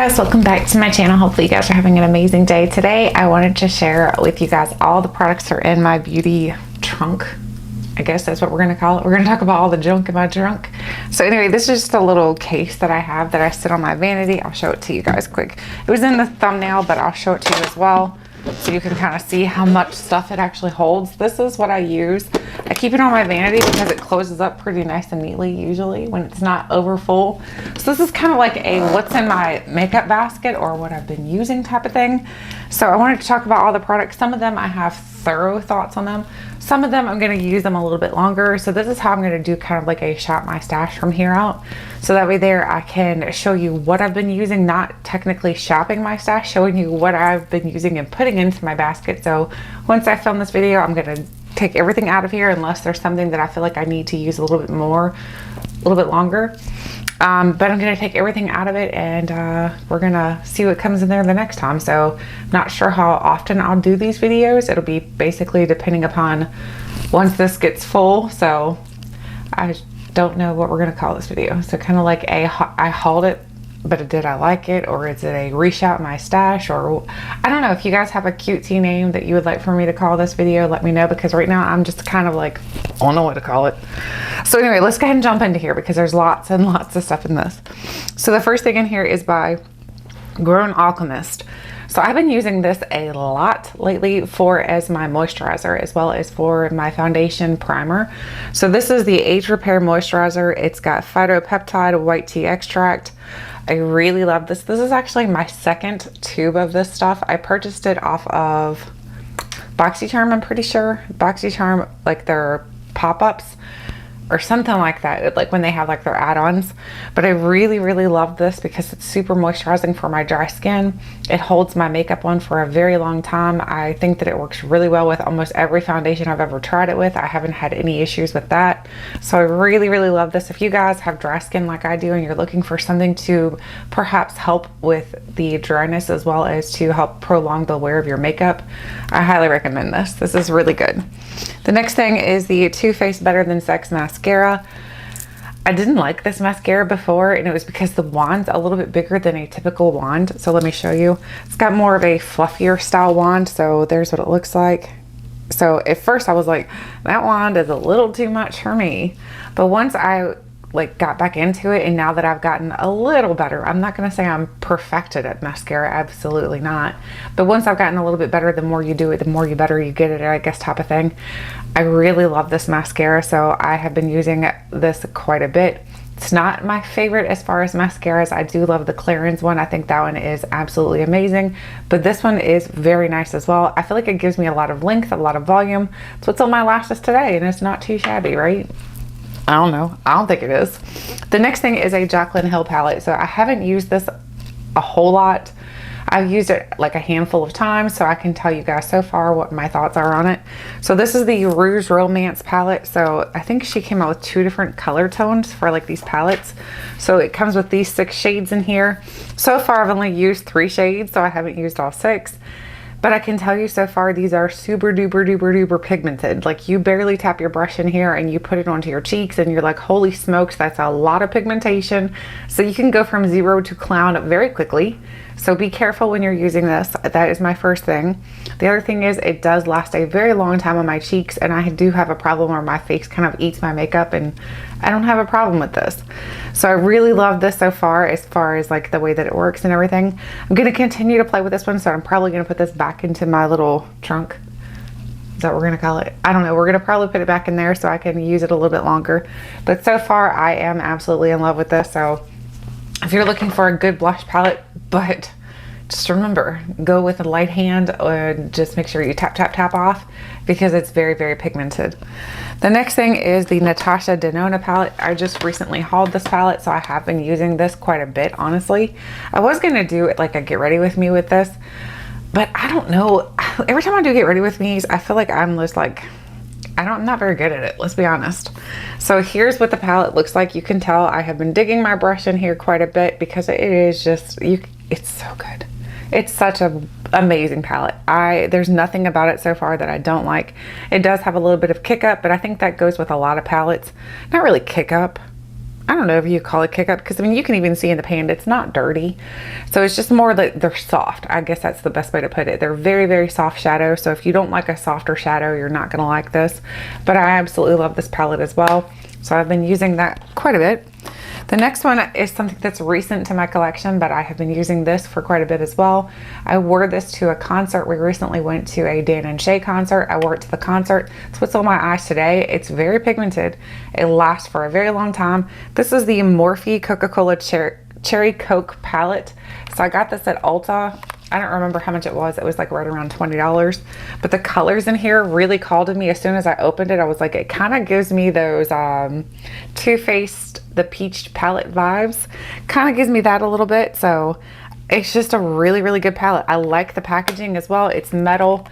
guys, welcome back to my channel. Hopefully you guys are having an amazing day. Today I wanted to share with you guys all the products that are in my beauty trunk. I guess that's what we're going to call it. We're going to talk about all the junk in my trunk. So anyway, this is just a little case that I have that I sit on my vanity. I'll show it to you guys quick. It was in the thumbnail, but I'll show it to you as well, so you can kind of see how much stuff it actually holds. This is what I use. I keep it on my vanity because it closes up pretty nice and neatly usually when it's not over full. So this is kind of like a what's in my makeup basket or what I've been using type of thing. So I wanted to talk about all the products. Some of them I have thorough thoughts on them. Some of them I'm going to use them a little bit longer. So this is how I'm going to do kind of like a shop my stash from here out. So that way there I can show you what I've been using, not technically shopping my stash, showing you what I've been using and putting into my basket. So once I film this video, I'm going to take everything out of here unless there's something that I feel like I need to use a little bit more, a little bit longer. But I'm going to take everything out of it and we're going to see what comes in there the next time. So I'm not sure how often I'll do these videos. It'll be basically depending upon once this gets full. So I don't know what we're going to call this video. So kind of like a I hauled it, but did I like it? Or is it a reshop my stash? Or I don't know. If you guys have a cutesy name that you would like for me to call this video, let me know, because right now I'm just kind of like, I don't know what to call it. So anyway, let's go ahead and jump into here because there's lots and lots of stuff in this. So the first thing in here is by Grown Alchemist. So I've been using this a lot lately as my moisturizer as well as for my foundation primer. So this is the Age Repair Moisturizer. It's got phytopeptide white tea extract. I really love this. This is actually my second tube of this stuff. I purchased it off of BoxyCharm, I'm pretty sure. BoxyCharm, like their pop-ups or something like that, like when they have like their add-ons. But I really love this because it's super moisturizing for my dry skin. It holds my makeup on for a very long time. I think that it works really well with almost every foundation I've ever tried it with. I haven't had any issues with that. So I really love this. If you guys have dry skin like I do and you're looking for something to perhaps help with the dryness as well as to help prolong the wear of your makeup, I highly recommend this. This is really good. The next thing is the Too Faced Better Than Sex mascara. I didn't like this mascara before, and it was because the wand's a little bit bigger than a typical wand. So let me show you. It's got more of a fluffier style wand. So there's what it looks like. So at first I was like, that wand is a little too much for me. But once I got back into it, and now that I've gotten a little better, I'm not going to say I'm perfected at mascara, absolutely not, but once I've gotten a little bit better, the more you do it, the more you better you get it, I guess, type of thing. I really love this mascara, so I have been using this quite a bit. It's not my favorite as far as mascaras. I do love the Clarins one. I think that one is absolutely amazing, but this one is very nice as well. I feel like it gives me a lot of length, a lot of volume. It's what's on my lashes today, and it's not too shabby, right? I don't know. I don't think it is. The next thing is a Jaclyn Hill palette. So I haven't used this a whole lot. I've used it like a handful of times, so I can tell you guys so far what my thoughts are on it. So this is the Rouge Romance palette. So I think she came out with 2 different color tones for like these palettes. So it comes with these 6 shades in here. So far I've only used 3 shades, so I haven't used all 6. But I can tell you so far, these are super duper pigmented. Like, you barely tap your brush in here and you put it onto your cheeks and you're like, holy smokes, that's a lot of pigmentation. So you can go from 0 to clown very quickly. So be careful when you're using this. That is my first thing. The other thing is it does last a very long time on my cheeks, and I do have a problem where my face kind of eats my makeup, and I don't have a problem with this. So I really love this so far as like the way that it works and everything. I'm going to continue to play with this one, so I'm probably going to put this back into my little trunk. Is that what we're going to call it? I don't know. We're going to probably put it back in there so I can use it a little bit longer. But so far I am absolutely in love with this. So if you're looking for a good blush palette, but just remember, go with a light hand, or just make sure you tap off, because it's very pigmented. The next thing is the Natasha Denona palette. I just recently hauled this palette, so I have been using this quite a bit, honestly. I was going to do it like a get ready with me with this, but I don't know. Every time I do get ready with me's, I feel like I'm just like, I'm not very good at it, let's be honest. So here's what the palette looks like. You can tell I have been digging my brush in here quite a bit because it is just, it's so good. It's such an amazing palette. There's nothing about it so far that I don't like. It does have a little bit of kick up, but I think that goes with a lot of palettes. Not really kick up. I don't know if you call it kick up, because I mean, you can even see in the pan, it's not dirty. So it's just more like they're soft. I guess that's the best way to put it. They're very, very soft shadow. So if you don't like a softer shadow, you're not gonna like this. But I absolutely love this palette as well. So I've been using that quite a bit. The next one is something that's recent to my collection, but I have been using this for quite a bit as well. I wore this to a concert. We recently went to a Dan and Shay concert. I wore it to the concert. It's what's on my eyes today. It's very pigmented. It lasts for a very long time. This is the Morphe Coca-Cola Cherry Coke palette. So I got this at Ulta. I don't remember how much it was. It was like right around $20. But the colors in here really called to me. As soon as I opened it, I was like, it kind of gives me those Too Faced, the peach palette vibes. Kind of gives me that a little bit. So it's just a really, really good palette. I like the packaging as well. It's metal.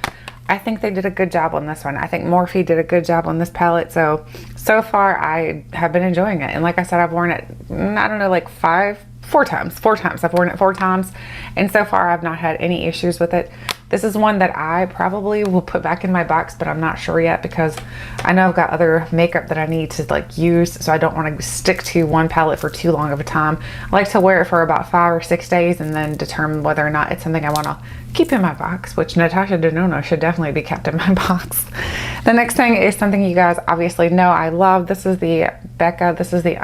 I think they did a good job on this one. I think Morphe did a good job on this palette. So far I have been enjoying it. And like I said, I've worn it, I don't know, like four times. I've worn it 4 times, and so far I've not had any issues with it. This is one that I probably will put back in my box, but I'm not sure yet, because I know I've got other makeup that I need to like use, so I don't want to stick to one palette for too long of a time. I like to wear it for about 5 or 6 days and then determine whether or not it's something I want to keep in my box, which Natasha Denona should definitely be kept in my box. The next thing is something you guys obviously know I love. This is the Becca. This is the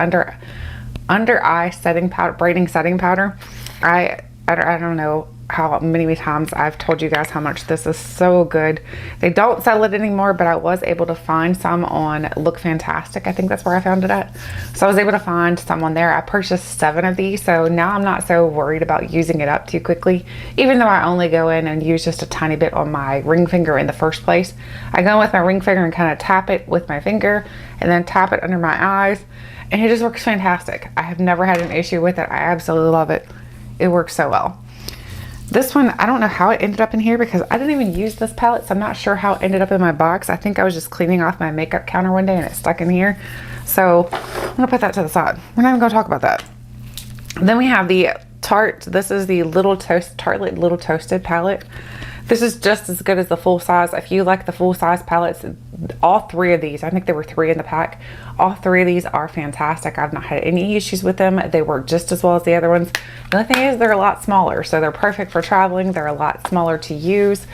under eye setting powder, braiding setting powder. I don't know how many times I've told you guys how much this is so good. They don't sell it anymore, but I was able to find some on Look Fantastic. I think that's where I found it at. So I was able to find some on there. I purchased 7 of these, so now I'm not so worried about using it up too quickly. Even though I only go in and use just a tiny bit on my ring finger in the first place. I go in with my ring finger and kind of tap it with my finger and then tap it under my eyes. And it just works fantastic. I have never had an issue with it. I absolutely love it. It works so well. This one, I don't know how it ended up in here, because I didn't even use this palette, so I'm not sure how it ended up in my box. I think I was just cleaning off my makeup counter one day and it stuck in here. So I'm gonna put that to the side. We're not even gonna talk about that. Then we have the Tarte. This is the Tartelette Little Toasted palette. This is just as good as the full size. If you like the full size palettes, all 3 of these, I think there were 3 in the pack. All 3 of these are fantastic. I've not had any issues with them. They work just as well as the other ones. The only thing is they're a lot smaller, so they're perfect for traveling. They're a lot smaller to use.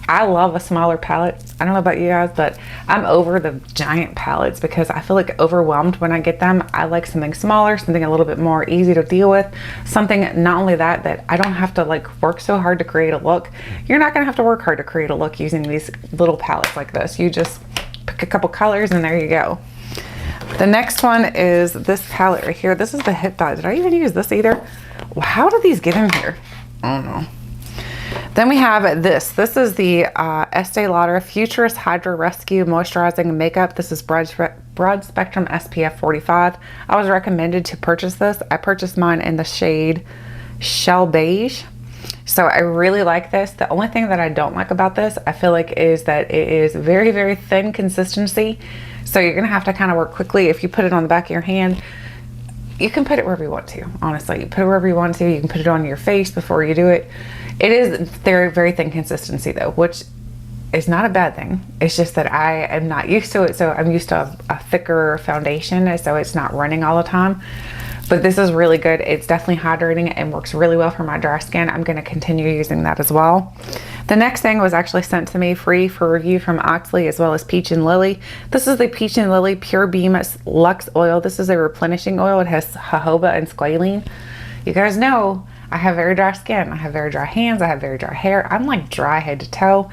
I love a smaller palette. I don't know about you guys, but I'm over the giant palettes because I feel like overwhelmed when I get them. I like something smaller, something a little bit more easy to deal with. Something, not only that I don't have to like work so hard to create a look. You're not gonna have to work hard to create a look using these little palettes like this. You just pick a couple colors and there you go. The next one is this palette right here. This is the Hip Dot. Did I even use this either? How did these get in here? I don't know. Then we have this. This is the Estee Lauder Futurist Hydra Rescue Moisturizing Makeup. This is broad spectrum SPF 45. I was recommended to purchase this. I purchased mine in the shade Shell Beige. So I really like this. The only thing that I don't like about this, I feel like, is that it is very, very thin consistency. So you're gonna have to kind of work quickly. If you put it on the back of your hand, you can put it wherever you want to, honestly. You put it wherever you want to. You can put it on your face before you do it. It is very, very thin consistency though, which is not a bad thing. It's just that I am not used to it. So I'm used to a thicker foundation, so it's not running all the time. But this is really good. It's definitely hydrating and works really well for my dry skin. I'm gonna continue using that as well. The next thing was actually sent to me free for review from Oxley, as well as Peach and Lily. This is the Peach and Lily Pure Beam Luxe Oil. This is a replenishing oil. It has jojoba and squalene. You guys know I have very dry skin. I have very dry hands. I have very dry hair. I'm like dry head to toe.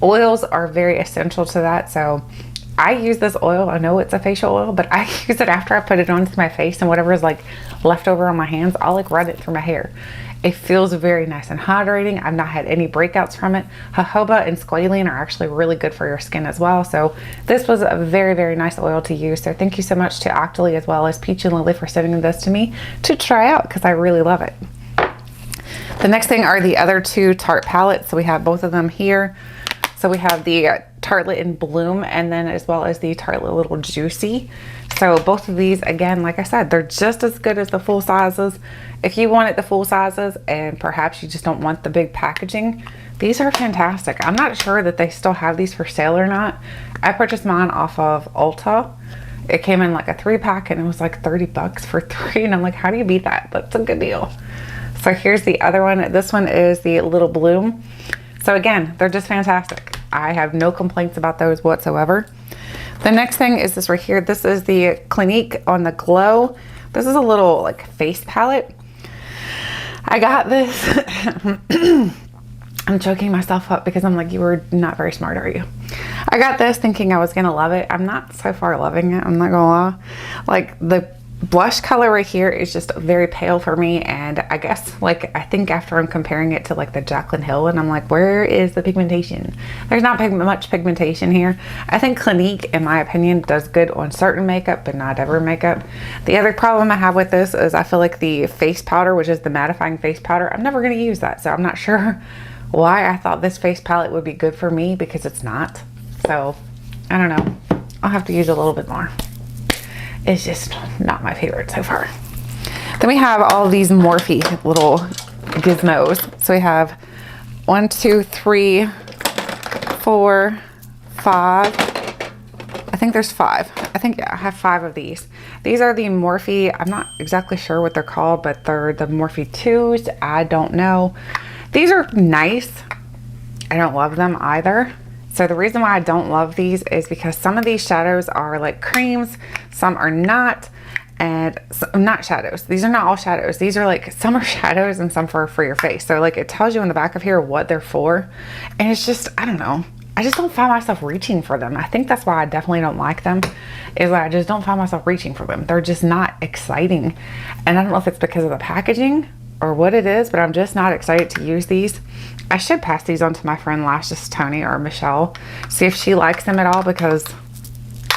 Oils are very essential to that. So I use this oil. I know it's a facial oil, but I use it after I put it onto my face, and whatever is like left over on my hands, I'll like run it through my hair. It feels very nice and hydrating. I've not had any breakouts from it. Jojoba and squalene are actually really good for your skin as well. So this was a very, very nice oil to use. So thank you so much to Octoly as well as Peach and Lily for sending this to me to try out, because I really love it. The next thing are the other 2 Tarte palettes. So we have both of them here. So we have the Tartelette in Bloom, and then as well as the Tartelette Little Juicy. So both of these, again, like I said, they're just as good as the full sizes. If you wanted the full sizes and perhaps you just don't want the big packaging, these are fantastic. I'm not sure that they still have these for sale or not. I purchased mine off of Ulta, It came in like a 3-pack and it was like 30 bucks for 3. And I'm like, how do you beat that? That's a good deal. So here's the other one. This one is the Little Bloom. So again, they're just fantastic. I have no complaints about those whatsoever. The next thing is this right here. This is the Clinique on the Glow. This is a little like face palette. I got this. I'm choking myself up because I'm like, you were not very smart, are you? I got this thinking I was gonna love it. I'm not so far loving it, I'm not gonna lie. Like the blush color right here is just very pale for me, and I guess like I think after I'm comparing it to like the Jaclyn Hill, and I'm like, where is the pigmentation? There's not much pigmentation here. I think Clinique, in my opinion, does good on certain makeup but not every makeup. The other problem I have with this is I feel like the face powder, which is the mattifying face powder, I'm never going to use that, so I'm not sure why I thought this face palette would be good for me, because it's not. So I don't know, I'll have to use a little bit more. It's just not my favorite so far. Then we have all these Morphe little gizmos. So we have 1, 2, 3, 4, 5. I think there's 5. I think, yeah, I have 5 of these. These are the Morphe, I'm not exactly sure what they're called, but they're the Morphe 2s. I don't know. These are nice. I don't love them either. So the reason why I don't love these is because some of these shadows are like creams, some are not, and not shadows. These are not all shadows. These are like, some are shadows and some for your face. So like it tells you in the back of here what they're for. And it's just, I don't know. I just don't find myself reaching for them. I think that's why I definitely don't like them, is that I just don't find myself reaching for them. They're just not exciting. And I don't know if it's because of the packaging or what it is, but I'm just not excited to use these. I should pass these on to my friend Lashes Tony or Michelle, see if she likes them at all, because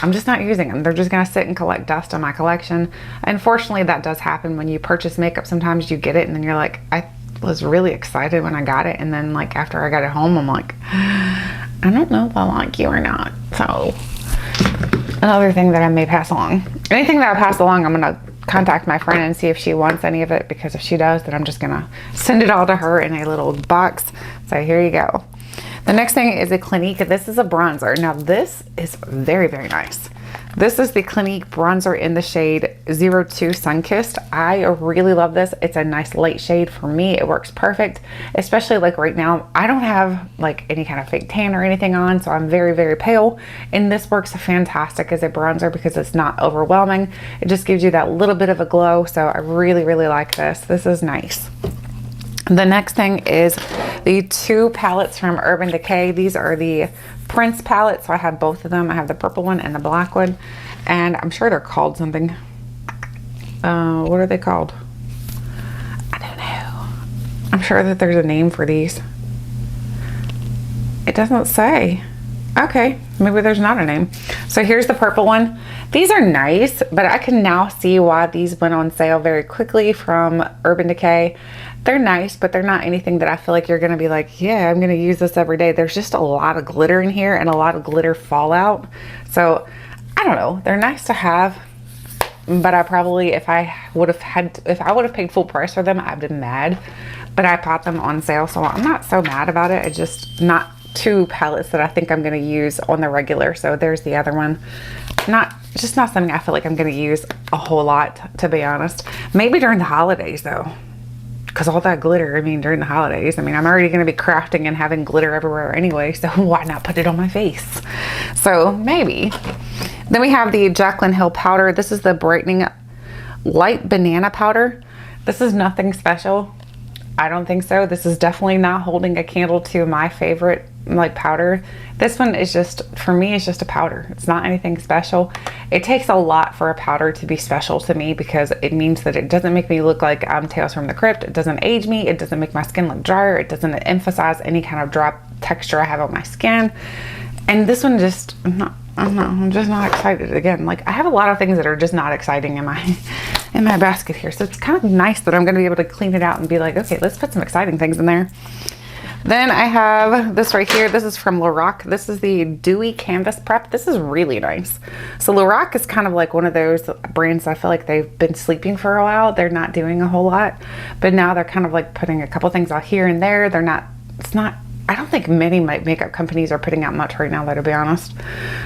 I'm just not using them. They're just gonna sit and collect dust on my collection. Unfortunately, that does happen when you purchase makeup. Sometimes you get it and then you're like, I was really excited when I got it, and then like after I got it home, I'm like, I don't know if I like you or not. So another thing that I may pass along. Anything that I pass along, I'm gonna contact my friend and see if she wants any of it, because if she does, then I'm just gonna send it all to her in a little box. So here you go. The next thing is a Clinique. This is a bronzer. Now this is very, very nice. This is the Clinique bronzer in the shade 02 Sunkissed. I really love this. It's a nice light shade for me. It works perfect, especially like right now. I don't have like any kind of fake tan or anything on, so I'm very, very pale. And this works fantastic as a bronzer because it's not overwhelming. It just gives you that little bit of a glow. So I really, really like this. This is nice. The next thing is the 2 palettes from Urban Decay. These are the Prince palettes. So I have both of them. I have the purple one and the black one. And I'm sure they're called something. What are they called? I don't know. I'm sure that there's a name for these. It doesn't say. Okay, maybe there's not a name. So here's the purple one. These are nice, but I can now see why these went on sale very quickly from Urban Decay. They're nice, but they're not anything that I feel like you're gonna be like, yeah, I'm gonna use this every day. There's just a lot of glitter in here and a lot of glitter fallout. So I don't know, they're nice to have, but I probably, if I would have paid full price for them, I'd been mad. But I bought them on sale, so I'm not so mad about it. It's just not 2 palettes that I think I'm gonna use on the regular. So there's the other one. Just not something I feel like I'm gonna use a whole lot, to be honest. Maybe during the holidays though, because all that glitter, I mean, during the holidays, I mean, I'm already gonna be crafting and having glitter everywhere anyway, so why not put it on my face? So maybe. Then we have the Jaclyn Hill powder. This is the Brightening Light Banana Powder. This is nothing special. I don't think so. This is definitely not holding a candle to my favorite like powder. This one is just, for me, it's just a powder. It's not anything special. It takes a lot for a powder to be special to me, because it means that it doesn't make me look like I'm Tales from the Crypt. It doesn't age me. It doesn't make my skin look drier. It doesn't emphasize any kind of drop texture I have on my skin. And this one just, I'm just not excited. Again, like I have a lot of things that are just not exciting in my basket here. So it's kind of nice that I'm going to be able to clean it out and be like, okay, let's put some exciting things in there. Then I have this right here. This is from Lotta. This is the Dewy Canvas Prep. This is really nice. So Lotta is kind of like one of those brands I feel like they've been sleeping for a while. They're not doing a whole lot, but now they're kind of like putting a couple things out here and there. It's not, I don't think many makeup companies are putting out much right now, though, to be honest.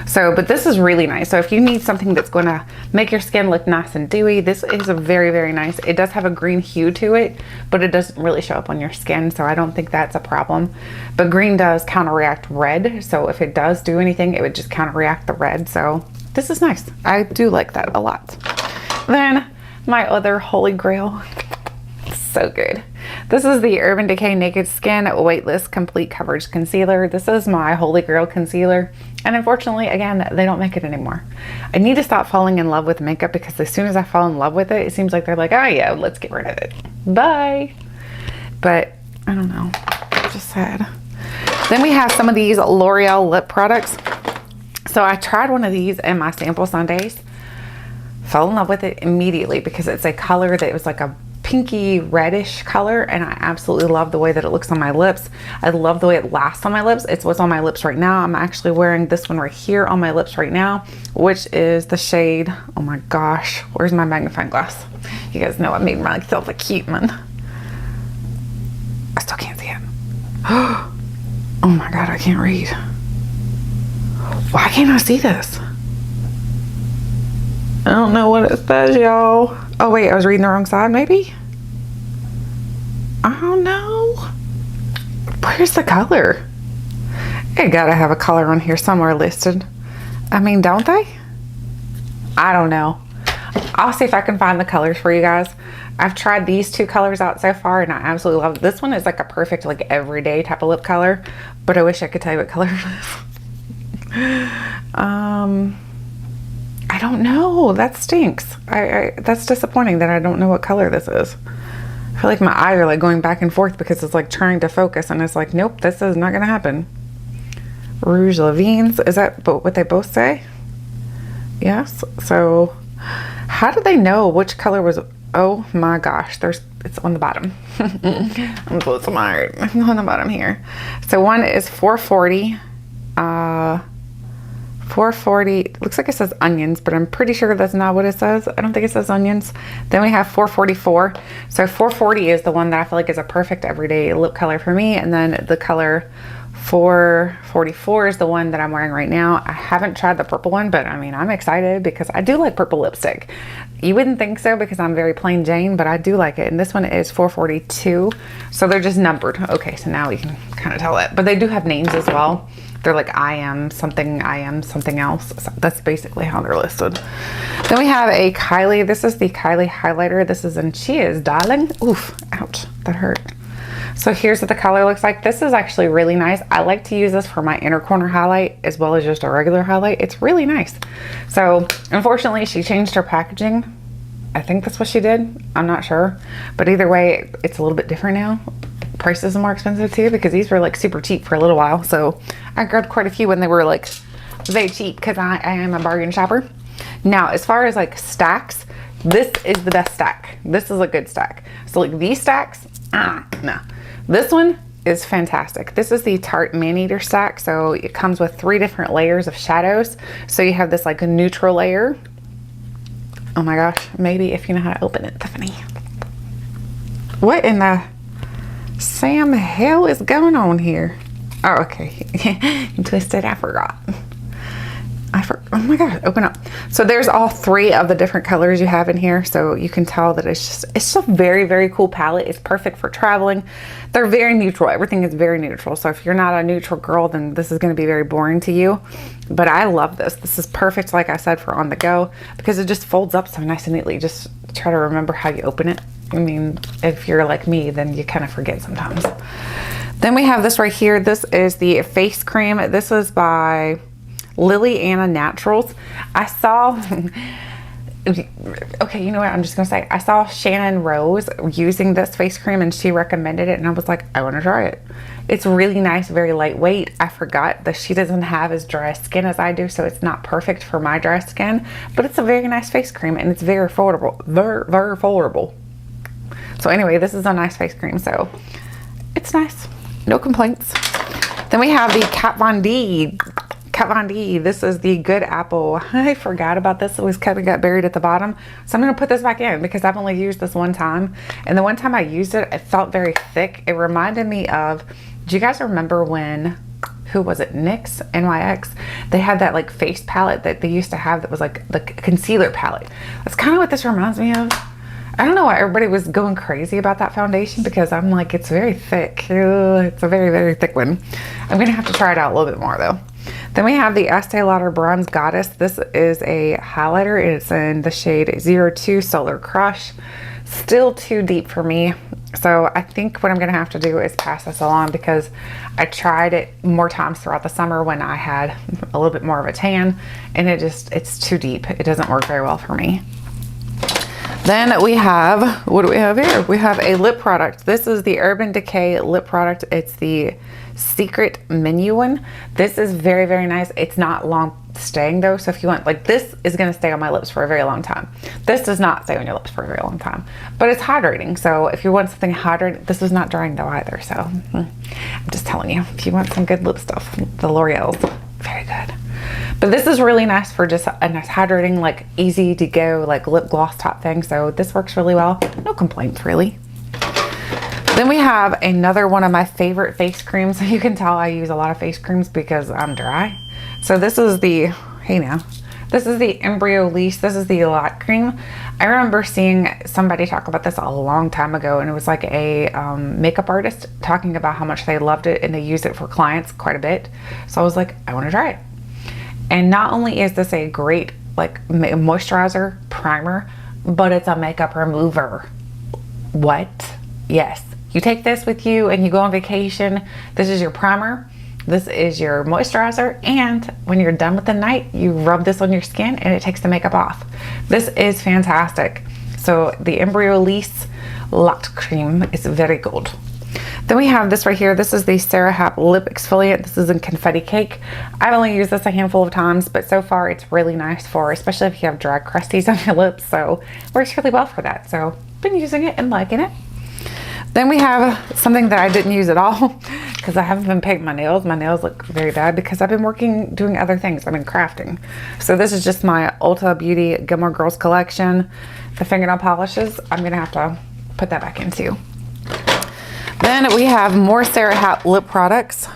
So, but this is really nice. So if you need something that's going to make your skin look nice and dewy, this is a very, very nice. It does have a green hue to it, but it doesn't really show up on your skin, so I don't think that's a problem. But green does counteract red, so if it does do anything, it would just counteract the red. So this is nice. I do like that a lot. Then my other holy grail, so good. This is the Urban Decay Naked Skin Weightless Complete Coverage Concealer. This is my holy grail concealer, and unfortunately, again, they don't make it anymore. I need to stop falling in love with makeup, because as soon as I fall in love with it, it seems like they're like, oh yeah, let's get rid of it. Bye. But I don't know, just sad. Then we have some of these L'Oreal lip products. So I tried one of these in my sample Sundays, fell in love with it immediately because it's a color that was like a pinky reddish color, and I absolutely love the way that it looks on my lips. I love the way it lasts on my lips. It's what's on my lips right now. I'm actually wearing this one right here on my lips right now, which is the shade, oh my gosh, where's my magnifying glass? You guys know I made myself a cute one. I still can't see it. Oh my god, I can't read. Why can't I see this? I don't know what it says, y'all. Oh wait, I was reading the wrong side, maybe? I don't know. Where's the color? They gotta have a color on here somewhere listed. I mean, don't they? I don't know. I'll see if I can find the colors for you guys. I've tried these two colors out so far, and I absolutely love it. This one is like a perfect, like, everyday type of lip color, but I wish I could tell you what color it is. I don't know. That stinks. That's disappointing that I don't know what color this is. I feel like my eyes are like going back and forth because it's like trying to focus, and it's like, nope, this is not gonna happen. Rouge Levines, is that what they both say? Yes. So how do they know which color was? Oh my gosh, it's on the bottom. I'm so smart. On the bottom here. So one is 440. 440, looks like it says onions, but I'm pretty sure that's not what it says. I don't think it says onions. Then we have 444. So 440 is the one that I feel like is a perfect everyday lip color for me. And then the color 444 is the one that I'm wearing right now. I haven't tried the purple one, but I mean, I'm excited because I do like purple lipstick. You wouldn't think so because I'm very plain Jane, but I do like it. And this one is 442. So they're just numbered. Okay, so now we can kind of tell that. But they do have names as well. They're like, I am something else. So that's basically how they're listed. Then we have a Kylie. This is the Kylie highlighter. This is in Cheers, darling. Oof, ouch, that hurt. So here's what the color looks like. This is actually really nice. I like to use this for my inner corner highlight as well as just a regular highlight. It's really nice. So unfortunately, she changed her packaging. I think that's what she did. I'm not sure. But either way, it's a little bit different now. Prices are more expensive too because these were like super cheap for a little while. So I grabbed quite a few when they were like very cheap because I am a bargain shopper. Now, as far as like stacks, this is the best stack. This is a good stack. So like these stacks, no. This one is fantastic. This is the Tarte Man-Eater stack. So it comes with 3 different layers of shadows. So you have this like a neutral layer. Oh my gosh, maybe if you know how to open it, Tiffany. What in the Sam hell is going on here? Oh, okay. You twisted, I forgot. Oh my god, open up. So there's all 3 of the different colors you have in here, so you can tell that it's just a very, very cool palette. It's perfect for traveling. They're very neutral. Everything is very neutral. So if you're not a neutral girl, then this is going to be very boring to you. But I love this. This is perfect, like I said, for on the go because it just folds up so nice and neatly. Just try to remember how you open it. I mean, if you're like me, then you kind of forget sometimes. Then we have this right here. This is the face cream. This is by Lily Anna Naturals. I saw, okay, you know what? I'm just gonna say, I saw Shannon Rose using this face cream and she recommended it and I was like, I want to try it. It's really nice, very lightweight. I forgot that she doesn't have as dry skin as I do, so it's not perfect for my dry skin, but it's a very nice face cream and it's very affordable, very affordable. So anyway, this is a nice face cream, so it's nice. No complaints. Then we have the Kat Von D Kat Von D, this is the Good Apple. I forgot about this. It was kind of got buried at the bottom. So I'm going to put this back in because I've only used this one time. And the one time I used it, it felt very thick. It reminded me of, do you guys remember when, who was it, NYX, NYX? They had that like face palette that they used to have that was like the concealer palette. That's kind of what this reminds me of. I don't know why everybody was going crazy about that foundation because I'm like, it's very thick. It's a very, very thick one. I'm going to have to try it out a little bit more though. Then we have the Estee Lauder Bronze Goddess. This is a highlighter. It's in the shade 02 Solar Crush. Still too deep for me. So I think what I'm going to have to do is pass this along because I tried it more times throughout the summer when I had a little bit more of a tan and it's too deep. It doesn't work very well for me. Then we have, what do we have here? We have a lip product. This is the Urban Decay lip product. It's the Secret Menu one. This is very, very nice. It's not long staying though. So if you want, like, this is going to stay on my lips for a very long time. This does not stay on your lips for a very long time, but it's hydrating. So if you want something hydrating, this is not drying though either. So I'm just telling you, if you want some good lip stuff, the L'Oreal's very good. But this is really nice for just a nice hydrating, like easy to go, like lip gloss type thing. So this works really well. No complaints really. Then we have another one of my favorite face creams. You can tell I use a lot of face creams because I'm dry. So this is the, hey now, this is the Embryolisse. This is the Lot Cream. I remember seeing somebody talk about this a long time ago, and it was like a makeup artist talking about how much they loved it and they used it for clients quite a bit. So I was like, I want to try it. And not only is this a great like moisturizer primer, but it's a makeup remover. What? Yes. You take this with you and you go on vacation. This is your primer. This is your moisturizer. And when you're done with the night, you rub this on your skin and it takes the makeup off. This is fantastic. So the Embryolisse Lot Cream is very good. Then we have this right here. This is the Sarah Hap Lip Exfoliant. This is in Confetti Cake. I've only used this a handful of times, but so far it's really nice for, especially if you have dry crusties on your lips. So it works really well for that. So been using it and liking it. Then we have something that I didn't use at all because I haven't been painting my nails. My nails look very bad because I've been doing other things. I've been crafting. So this is just my Ulta Beauty Gilmore Girls collection. The fingernail polishes, I'm gonna have to put that back in too. Then we have more Sarah Hap lip products.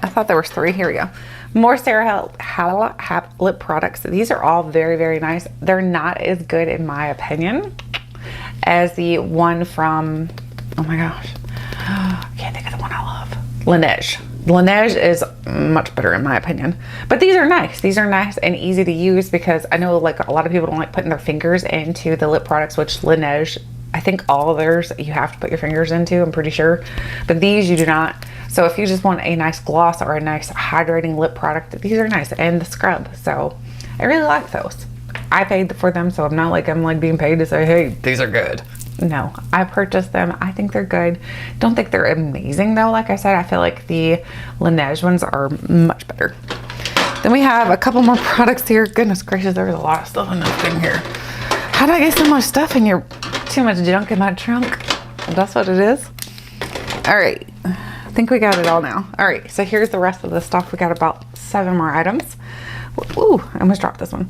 I thought there was 3. Here we go. More Sarah Hap lip products. These are all very, very nice. They're not as good in my opinion as the one from, oh my gosh, I can't think of the one I love. Laneige. Laneige is much better in my opinion. But these are nice. These are nice and easy to use because I know like a lot of people don't like putting their fingers into the lip products, which Laneige, I think all of theirs you have to put your fingers into, I'm pretty sure. But these you do not. So if you just want a nice gloss or a nice hydrating lip product, these are nice. And the scrub. So I really like those. I paid for them, so I'm not like I'm like being paid to say, hey, these are good. No, I purchased them. I think they're good. Don't think they're amazing though. Like I said, I feel like the Laneige ones are much better. Then we have a couple more products here. Goodness gracious, there's a lot of stuff in this thing here. How did I get so much stuff in here? Too much junk in my trunk. That's what it is. All right, I think we got it all now. All right, so here's the rest of the stuff. We got about 7 more items. Ooh, I almost dropped this one.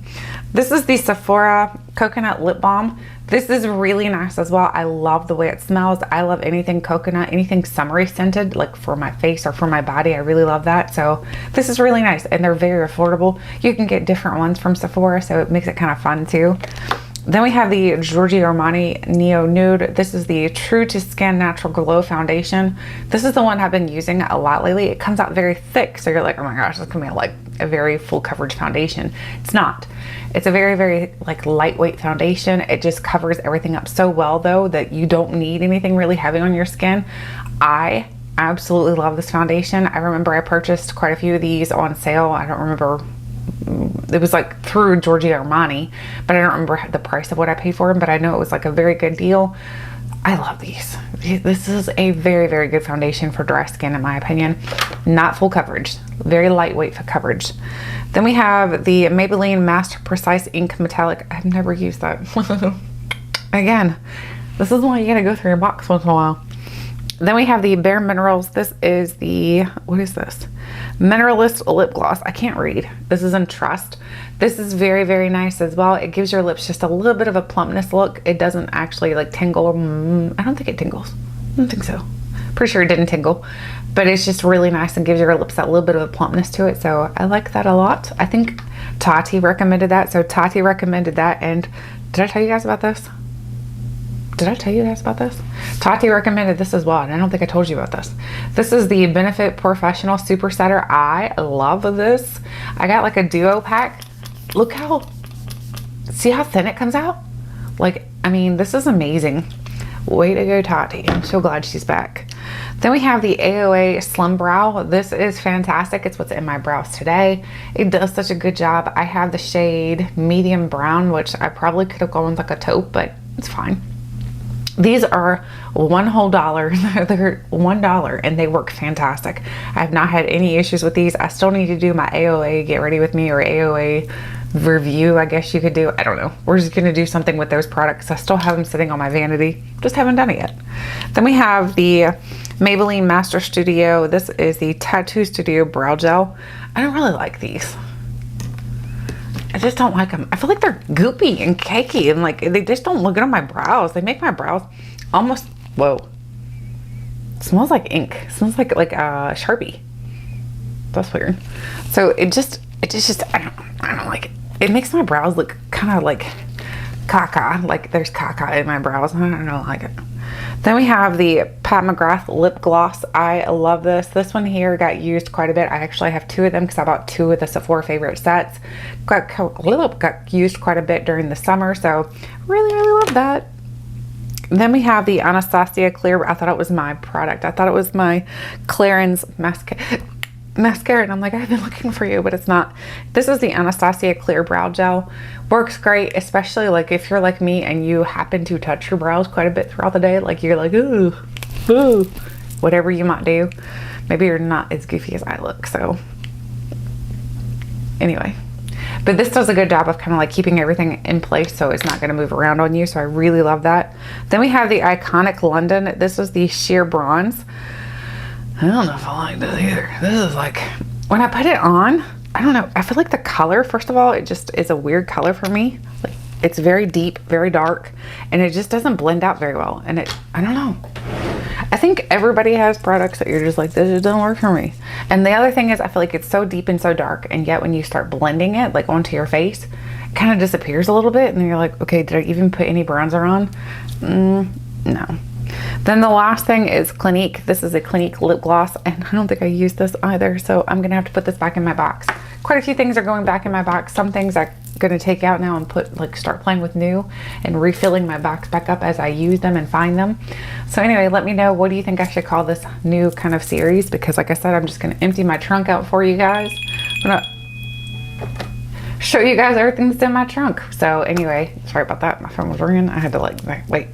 This is the Sephora Coconut Lip Balm. This is really nice as well. I love the way it smells. I love anything coconut, anything summery scented, like for my face or for my body. I really love that. So this is really nice and they're very affordable. You can get different ones from Sephora, so it makes it kind of fun too. Then we have the Giorgio Armani Neo Nude. This is the True to Skin Natural Glow Foundation. This is the one I've been using a lot lately. It comes out very thick, so you're like, oh my gosh, this is gonna be like a very full coverage foundation. It's not. It's a very, very like lightweight foundation. It just covers everything up so well though that you don't need anything really heavy on your skin. I absolutely love this foundation. I remember I purchased quite a few of these on sale. I don't remember, it was like through Giorgio Armani, but I don't remember the price of what I paid for them, but I know it was like a very good deal. I love these. This is a very, very good foundation for dry skin in my opinion. Not full coverage, very lightweight for coverage. Then we have the Maybelline Master Precise Ink Metallic. I've never used that. Again, this is why you gotta go through your box once in a while. Then we have the Bare Minerals. This is the, what is this? Mineralist Lip Gloss. I can't read. This is in Trust. This is very, very nice as well. It gives your lips just a little bit of a plumpness look. It doesn't actually like tingle. I don't think it tingles. I don't think so. Pretty sure it didn't tingle. But it's just really nice and gives your lips that little bit of a plumpness to it. So I like that a lot. I think Tati recommended that. So Tati recommended that. And did I tell you guys about this? Did I tell you guys about this? Tati recommended this as well, and I don't think I told you about this. This is the Benefit Professional Super Setter. I love this. I got like a duo pack. Look how, see how thin it comes out? Like, I mean, this is amazing. Way to go, Tati. I'm so glad she's back. Then we have the AOA Slim Brow. This is fantastic. It's what's in my brows today. It does such a good job. I have the shade Medium Brown, which I probably could have gone with like a taupe, but it's fine. These are $1. They're $1 and they work fantastic. I have not had any issues with these. I still need to do my AOA Get Ready With Me or AOA review, I guess you could do. I don't know. We're just gonna do something with those products. I still have them sitting on my vanity. Just haven't done it yet. Then we have the Maybelline Master Studio. This is the Tattoo Studio Brow Gel. I don't really like these. I just don't like them. I feel like they're goopy and cakey and like they just don't look good on my brows. They make my brows almost, whoa. It smells like ink. It smells like Sharpie. That's weird. So it just I don't like it. It makes my brows look kind of like caca, like there's caca in my brows. I don't like it. Then we have the Pat McGrath Lip Gloss. I love this. This one here got used quite a bit. I actually have two of them because I bought two of the Sephora favorite sets. Got used quite a bit during the summer, so really, really love that. Then we have the Anastasia Clear. I thought it was my product. I thought it was my Clarins mascara, and I'm like, I've been looking for you, but it's not. This is the Anastasia Clear Brow Gel. Works great, especially like if you're like me and you happen to touch your brows quite a bit throughout the day. Like you're like, ooh, whatever you might do. Maybe you're not as goofy as I look, so anyway. But this does a good job of kind of like keeping everything in place so it's not going to move around on you, so I really love that. Then we have the Iconic London. This is the Sheer Bronze. I don't know if I like this either. This is like, when I put it on, I don't know. I feel like the color, first of all, it just is a weird color for me. Like it's very deep, very dark, and it just doesn't blend out very well. And I don't know. I think everybody has products that you're just like, this doesn't work for me. And the other thing is I feel like it's so deep and so dark, and yet when you start blending it like onto your face, it kind of disappears a little bit, and then you're like, okay, did I even put any bronzer on? No. Then the last thing is Clinique. This is a Clinique lip gloss, and I don't think I used this either, so I'm gonna have to put this back in my box. Quite a few things are going back in my box. Some things I'm gonna take out now and start playing with new and refilling my box back up as I use them and find them. So anyway, let me know, what do you think I should call this new kind of series? Because like I said, I'm just gonna empty my trunk out for you guys. I'm gonna show you guys everything that's in my trunk. So anyway, sorry about that. My phone was ringing. I had to wait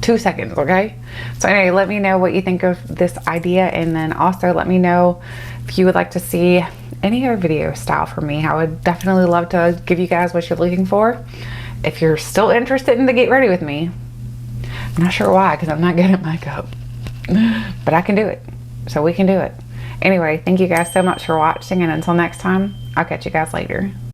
2 seconds, okay? So anyway, let me know what you think of this idea, and then also let me know if you would like to see any other video style from me. I would definitely love to give you guys what you're looking for. If you're still interested in the Get Ready With Me, I'm not sure why, because I'm not good at makeup, but I can do it, so we can do it. Anyway, thank you guys so much for watching, and until next time, I'll catch you guys later.